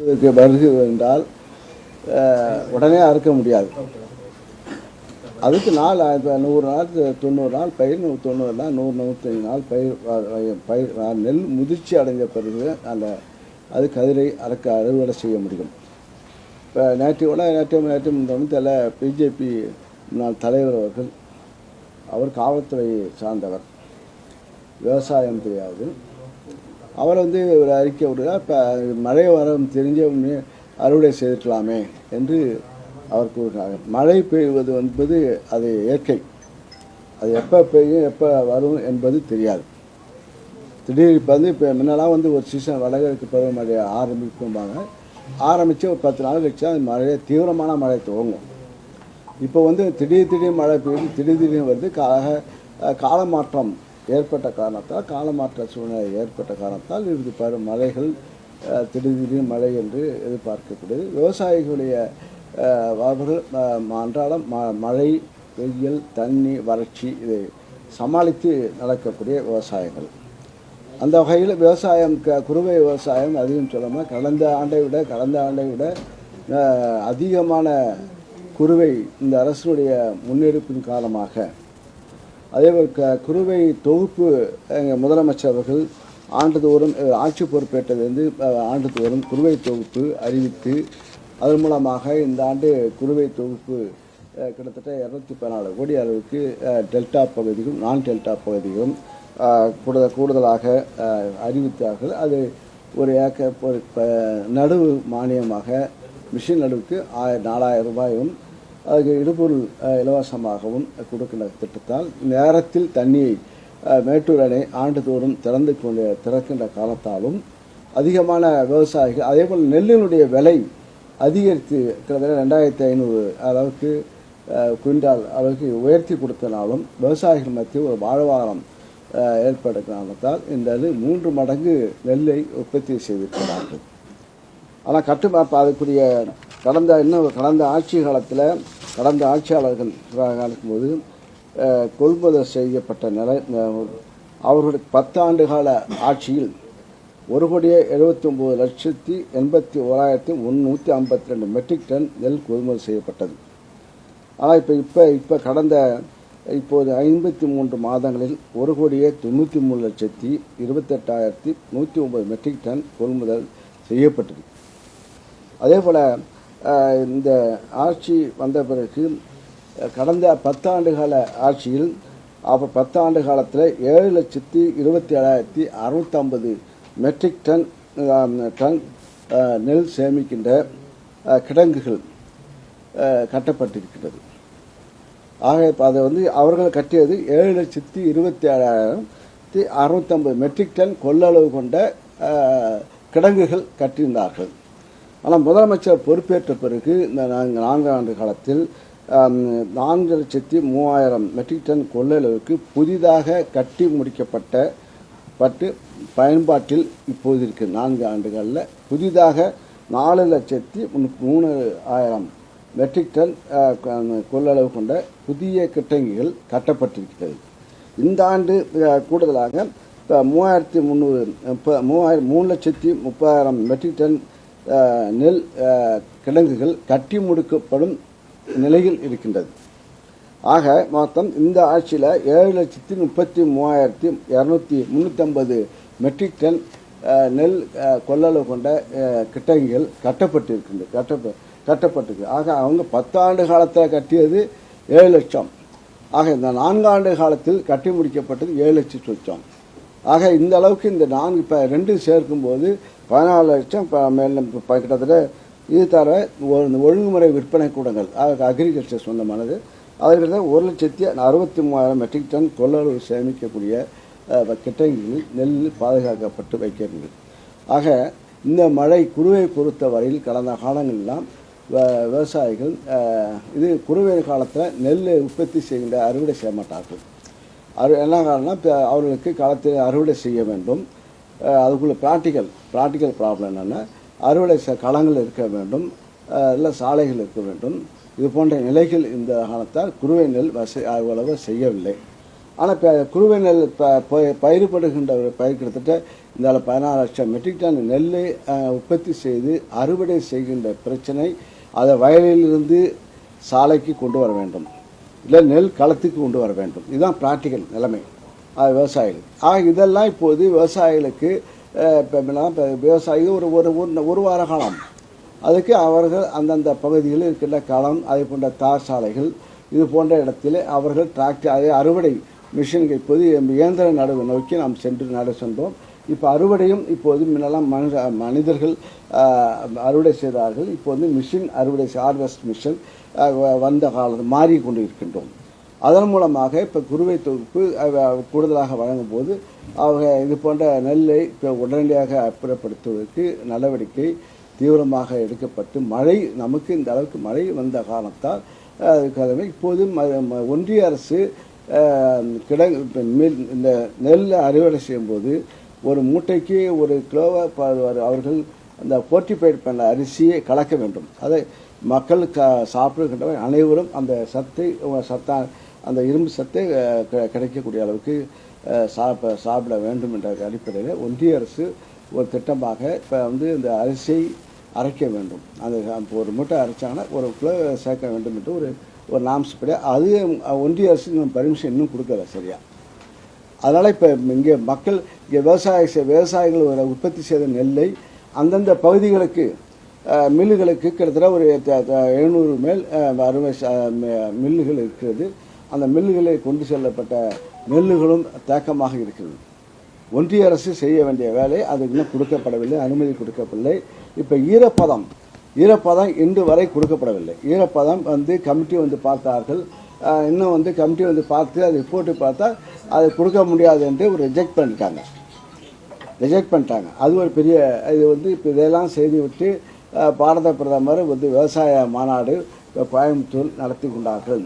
வருகிறது என்றால் உடனே அறுக்க முடியாது. அதுக்கு நாள் 100 நாள் 90 நாள் பயிர், 90 நாள் 100 105 நாள் பயிர் நெல் முதிர்ச்சி அடைந்த பிறகு அது கதிரை அறுவடை செய்ய முடியும். இப்போ நேற்று முந்தத்தில் பிஜேபி தலைவர் அவர்கள், அவர் காவல்துறையை சார்ந்தவர், விவசாயம் தெரியாது. அவர் ஒரு அறிக்கை விடுறார், இப்போ மழை வரம் தெரிஞ்ச அறுவடை செய்திருக்கலாமே என்று அவர் கூறுகிறார். மழை பெய்வது என்பது அது இயற்கை, அது எப்போ பெய்யும் எப்போ வரும் என்பது தெரியாது. திடீர் இப்போ முன்னெல்லாம் ஒரு சீசன் வடகிழக்கு பருவமழை ஆரம்பிக்கும்பாங்க, ஆரம்பித்து ஒரு 10 நாள் கழிச்சு அது மழை தீவிரமான மழை துவங்கும். இப்போ திடீர் மழை பெய்யுது, திடீர்னு வருது. காலமாற்றம் ஏற்பட்ட காரணத்தால், காலமாற்ற சூழ்நிலை ஏற்பட்ட காரணத்தால் இது மழைகள் திடீர் மழை என்று எதிர்பார்க்கக்கூடியது. விவசாயிகளுடைய அவர்கள் அன்றாடம் மழை, வெயில், தண்ணி, வறட்சி இதை சமாளித்து நடக்கக்கூடிய விவசாயங்கள். அந்த வகையில் விவசாயம், குறுவை விவசாயம் அதிகம் சொல்லாமல் கடந்த ஆண்டை விட அதிகமான குறுவை இந்த அரசுடைய முன்னெடுப்பின் காரணமாக, அதேபோல் குறுவை தொகுப்பு எங்கள் முதலமைச்சர் அவர்கள் ஆண்டுதோறும் ஆட்சி பொறுப்பேற்றதிலிருந்து ஆண்டுதோறும் குறுவை தொகுப்பு அறிவித்து, அதன் மூலமாக இந்த ஆண்டு குறுவை தொகுப்பு கிட்டத்தட்ட 214 கோடி அளவுக்கு டெல்டா பகுதியும் நான் டெல்டா பகுதியும் கூடுதலாக அறிவித்தார்கள். அது ஒரு நடுவு மானியமாக மிஷின் நடுவுக்கு 4000 ரூபாயும், அதுக்கு இடுபொருள் இலவசமாகவும் கொடுக்கின்ற திட்டத்தால் நேரத்தில் தண்ணியை மேட்டூர் அணை ஆண்டுதோறும் திறக்கின்ற காலத்தாலும் அதிகமான விவசாயிகள், அதேபோல் நெல்லினுடைய விலை அதிகரித்து கிட்டத்தட்ட 2500 அளவுக்கு குவிண்டால் அளவுக்கு உயர்த்தி கொடுத்தனாலும் விவசாயிகள் மத்தியில் ஒரு வாழ்வாதாரம் ஏற்பட்ட காரணத்தால் இந்த 3 மடங்கு நெல்லை உற்பத்தி செய்திருக்கிறார்கள். ஆனால் அதுக்குரிய கடந்த ஆட்சி காலத்தில் கடந்த ஆட்சியாளர்கள் இருக்கும்போது கொள்முதல் செய்யப்பட்ட நிலை, அவர்களுடைய 10 ஆண்டு கால ஆட்சியில் 1,79,81,152 மெட்ரிக் டன் நெல் கொள்முதல் செய்யப்பட்டது. ஆனால் இப்போது 53 மாதங்களில் 1,93,28,109 மெட்ரிக் டன் கொள்முதல் செய்யப்பட்டது. அதே போல் இந்த ஆட்சி வந்த பிறகு கடந்த 10 ஆண்டு கால ஆட்சியில் 10 ஆண்டு காலத்தில் 7,27,650 மெட்ரிக் டன் நெல் சேமிக்கின்ற கிடங்குகள் கட்டப்பட்டிருக்கிறது. ஆக அதை அவர்கள் கட்டியது 7,27,650 மெட்ரிக் டன் கொள்ளளவு கொண்ட கிடங்குகள் கட்டியிருந்தார்கள். ஆனால் முதலமைச்சர் பொறுப்பேற்ற பிறகு இந்த 4 ஆண்டு காலத்தில் 4,03,000 மெட்ரிக் டன் கொள்ளளவுக்கு புதிதாக கட்டி முடிக்கப்பட்டு பயன்பாட்டில் இப்போது இருக்கு. 4 ஆண்டுகளில் புதிதாக 4,03,000 மெட்ரிக் டன் கொள்ளளவு கொண்ட புதிய கிடங்குகள் கட்டப்பட்டிருக்கிறது. இந்த ஆண்டு கூடுதலாக 3,30,000 மெட்ரிக் டன் நெல் கிடங்குகள் கட்டி முடிக்கப்படும் நிலையில் இருக்கின்றது. ஆக மொத்தம் இந்த ஆட்சியில் 7,33,350 மெட்ரிக் டன் நெல் கொள்ளளவு கொண்ட கிடங்குகள் கட்டப்பட்டிருக்கு. ஆக அவங்க 10 ஆண்டு காலத்தில் கட்டியது 7 லட்சம். ஆக இந்த 4 ஆண்டு காலத்தில் கட்டி முடிக்கப்பட்டது 7 லட்சம். ஆக இந்த அளவுக்கு இந்த 4 இப்போ 2 சேர்க்கும்போது 14 லட்சம் கிட்டத்தட்ட. இது தவிர ஒழுங்குமுறை விற்பனை கூடங்கள், அக்ரிகல்ச்சர் சொந்தமானது, அதற்கு 1,63,000 மெட்ரிக் டன் கொள்ளளவு சேமிக்கக்கூடிய கிடங்குகளில் நெல் பாதுகாக்கப்பட்டு வைக்கிறது. ஆக இந்த மழை குறுவை பொறுத்த வரையில் கடந்த காலங்களெல்லாம் விவசாயிகள் இது குறுவை காலத்தில் நெல் உற்பத்தி செய்கின்ற அறுவடை செய்ய மாட்டார்கள். என்ன காரணம்னா அவர்களுக்கு காலத்தில் அறுவடை செய்ய வேண்டும். அதுக்குள்ள ப்ராக்டிக்கல் ப்ராப்ளம் என்னென்னா அறுவடை களங்கள் இருக்க வேண்டும், இல்லை சாலைகள் இருக்க வேண்டும். இது போன்ற நிலைகள் இந்த காலத்தால் குறுவை நெல் அவ்வளவு செய்யவில்லை. ஆனால் இப்போ குறுவை நெல் பயிர்படுகின்ற ஒரு பயிர் கிட்டத்தட்ட இந்த 14 லட்சம் மெட்ரிக் டன் நெல்லை உற்பத்தி செய்து அறுவடை செய்கின்ற பிரச்சனை, அதை வயலிலிருந்து சாலைக்கு கொண்டு வர வேண்டும், இல்லை நெல் களத்துக்கு கொண்டு வர வேண்டும். இதுதான் ப்ராக்டிக்கல் நிலைமை விவசாயிகள். இதெல்லாம் இப்போது விவசாயிகளுக்கு இப்போ விவசாயிகள் ஒரு வார காலம் அதுக்கு அவர்கள் அந்தந்த பகுதிகளில் இருக்கின்ற களம், அதை போன்ற தார் சாலைகள், இது போன்ற இடத்தில் அவர்கள் டிராக்டர் அதை அறுவடை மிஷின்கள் இப்போது இயந்திர நடவு நோக்கி நாம் சென்றோம். இப்போ அறுவடையும் இப்போது முன்னெல்லாம் மனிதர்கள் அறுவடை செய்தார்கள். இப்போது மிஷின் அறுவடை ஹார்வெஸ்ட் மிஷின் வந்த காலம் மாறி கொண்டு இருக்கின்றோம். அதன் மூலமாக இப்போ குறுவை தொகுப்பு கூடுதலாக வழங்கும் போது அவங்க இது போன்ற நெல்லை இப்போ உடனடியாக அப்புறப்படுத்துவதற்கு நடவடிக்கை தீவிரமாக எடுக்கப்பட்டு, மழை நமக்கு இந்த அளவுக்கு மழை வந்த காரணத்தால் இப்போது ஒன்றிய அரசு இந்த நெல்லை அறுவடை செய்யும்போது ஒரு மூட்டைக்கு 1 கிலோவை அவர்கள் அந்த போர்ட்டிஃபைட் பண்ண அரிசியை கலக்க வேண்டும். அதை மக்கள் சாப்பிடுகின்ற அனைவரும் அந்த அந்த இரும்பு சத்தை கிடைக்கக்கூடிய அளவுக்கு சாப்பிட வேண்டும் என்ற அடிப்படையில் ஒன்றிய அரசு ஒரு திட்டமாக இப்போ இந்த அரிசியை அரைக்க வேண்டும். அந்த 1 மூட்டை அரைச்சாங்கன்னா 1 கிலோ சேர்க்க வேண்டும் என்று ஒரு நாம்ஸ் படி அது ஒன்றிய அரசு பர்மிஷன் இன்னும் கொடுக்கல சரியா. அதனால் இப்போ இங்கே விவசாயிகள் உற்பத்தி செய்த நெல்லை அந்தந்த பகுதிகளுக்கு மில்லுகளுக்கு கிட்டத்தட்ட ஒரு 700 மேல் அறுவை மில்லுகள் இருக்கிறது. அந்த மில்லுகளில் கொண்டு செல்லப்பட்ட நெல்லுகளும் தேக்கமாக இருக்கிறது. ஒன்றிய அரசு செய்ய வேண்டிய வேலை அது இன்னும் கொடுக்கப்படவில்லை, அனுமதி கொடுக்கப்படவில்லை. இப்போ ஈரப்பதம் இன்று வரை கொடுக்கப்படவில்லை. ஈரப்பதம் கமிட்டி பார்த்தார்கள். இன்னும் கமிட்டி பார்த்து அது ரிப்போர்ட்டு பார்த்தா அது கொடுக்க முடியாது என்று ரிஜெக்ட் பண்ணிட்டாங்க. அது ஒரு பெரிய இது இப்போ இதெல்லாம் செய்து விட்டு பாரத பிரதமர் விவசாய மாநாடு கோயம்புத்தூர் நடத்தி கொண்டார்கள்.